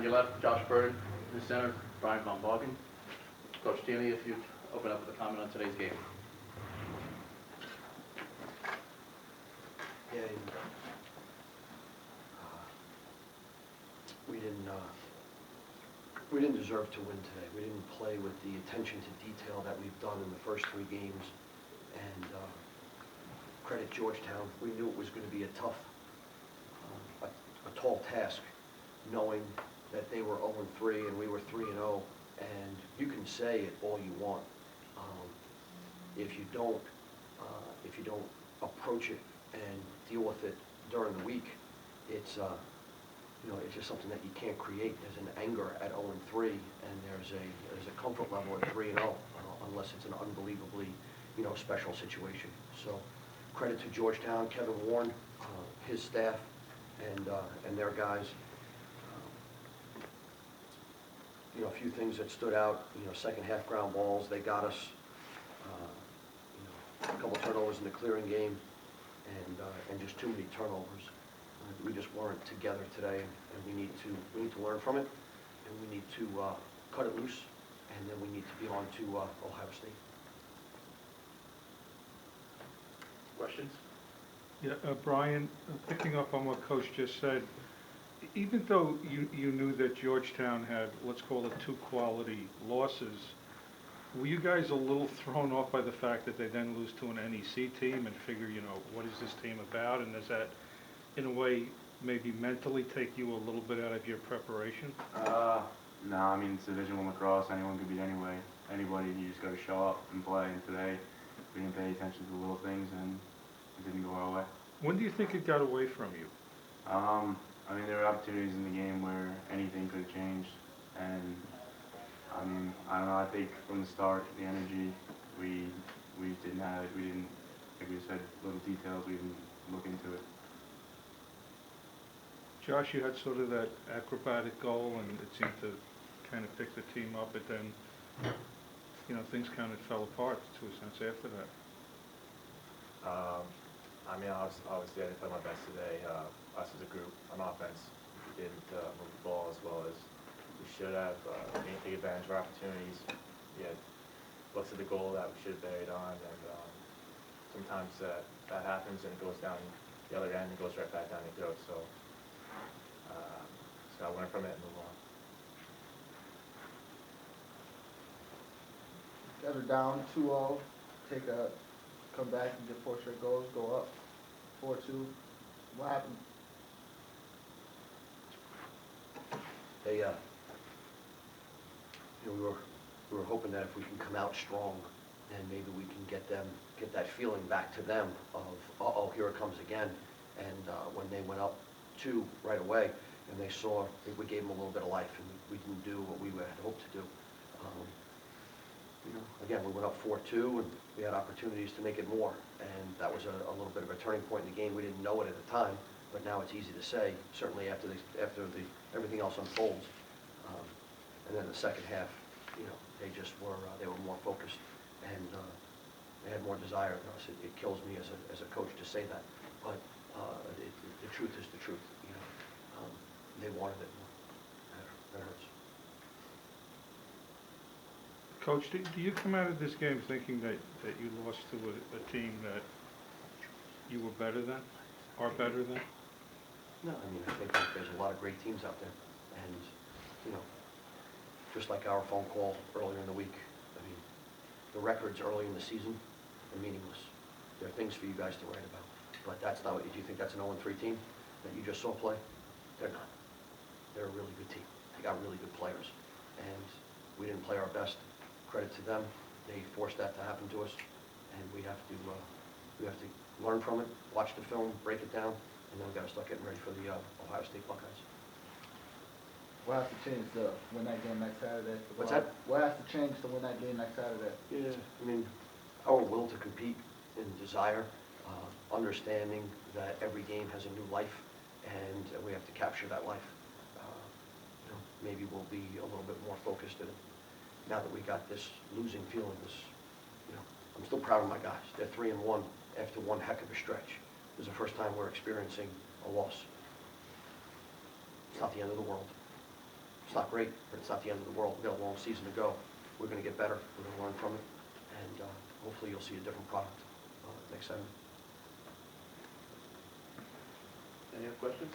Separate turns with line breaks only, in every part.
On your left, Josh Burton. In the center, Brian Von Bogen. Coach Tierney, if you'd open up with a comment on today's game.
Yeah, we didn't deserve to win today. We didn't play with the attention to detail that we've done in the first 3 games. And credit Georgetown. We knew it was going to be a tough, a tall task, knowing that they were 0-3 and we were 3-0. And you can say it all you want. If you don't approach it and deal with it during the week, it's it's just something that you can't create. There's an anger at 0-3, and there's a comfort level at 3-0, unless it's an unbelievably special situation. So credit to Georgetown, Kevin Warren, his staff, and their guys. A few things that stood out. Second half ground balls, they got us. A couple turnovers in the clearing game, and just too many turnovers. We just weren't together today, and we need to learn from it, and we need to cut it loose, and then we need to be on to Ohio State.
Questions?
Yeah, Brian, picking up on what Coach just said, even though you knew that Georgetown had, let's call it, 2 quality losses, were you guys a little thrown off by the fact that they then lose to an NEC team and figure, what is this team about? And does that, in a way, maybe mentally take you a little bit out of your preparation?
No, I mean, it's Division I lacrosse. Anyone can beat anybody. You just got to show up and play. And today, we didn't pay attention to the little things, and it didn't go our way.
When do you think it got away from you?
I mean, there were opportunities in the game where anything could have changed, and I mean, I don't know. I think from the start, the energy we didn't have it. We didn't, like we said, little details. We didn't look into it.
Josh, you had sort of that acrobatic goal, and it seemed to kind of pick the team up, but then, things kind of fell apart to a sense after that.
I mean, obviously I didn't play my best today. Us as a group on offense, we didn't move the ball as well as we should have. We didn't take advantage of our opportunities. We had looks at the goal that we should have buried on, and sometimes that happens and it goes down the other end and goes right back down your throat. So I learn from it and move on.
Guys are down 2-0, come back and get 4 straight goals, go up 4-2. What happened?
They, we were hoping that if we can come out strong, and maybe we can get that feeling back to them of, uh-oh, here it comes again. And when they went up 2 right away, and they saw, we gave them a little bit of life, and we didn't do what we had hoped to do. Again, we went up 4-2, and we had opportunities to make it more, and that was a little bit of a turning point in the game. We didn't know it at the time, but now it's easy to say, certainly after everything else unfolds. And then the second half, they were more focused, and they had more desire than us. It kills me as a coach to say that, but the truth is the truth. They wanted it more. That hurts.
Coach, do you come out of this game thinking that you lost to a team that you were better than, or better than?
No, I mean, I think that there's a lot of great teams out there, and just like our phone call earlier in the week, I mean, the records early in the season are meaningless. There are things for you guys to write about, but that's not what. Do you think that's an 0-3 team that you just saw play? They're not. They're a really good team. They got really good players, and we didn't play our best. Credit to them. They forced that to happen to us, and we have to learn from it, watch the film, break it down, and then we got to start getting ready for the Ohio State Buckeyes.
What has to change to win that game next Saturday?
What's that?
What has to change to win that game next Saturday?
Yeah, I mean, our will to compete and desire, understanding that every game has a new life, and we have to capture that life. Maybe we'll be a little bit more focused in it. Now that we got this losing feeling, I'm still proud of my guys. They're 3-1 after one heck of a stretch. This is the first time we're experiencing a loss. It's not the end of the world. It's not great, but it's not the end of the world. We've got a long season to go. We're going to get better. We're going to learn from it. And hopefully you'll see a different product next Saturday.
Any other questions?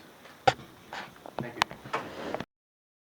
Thank you.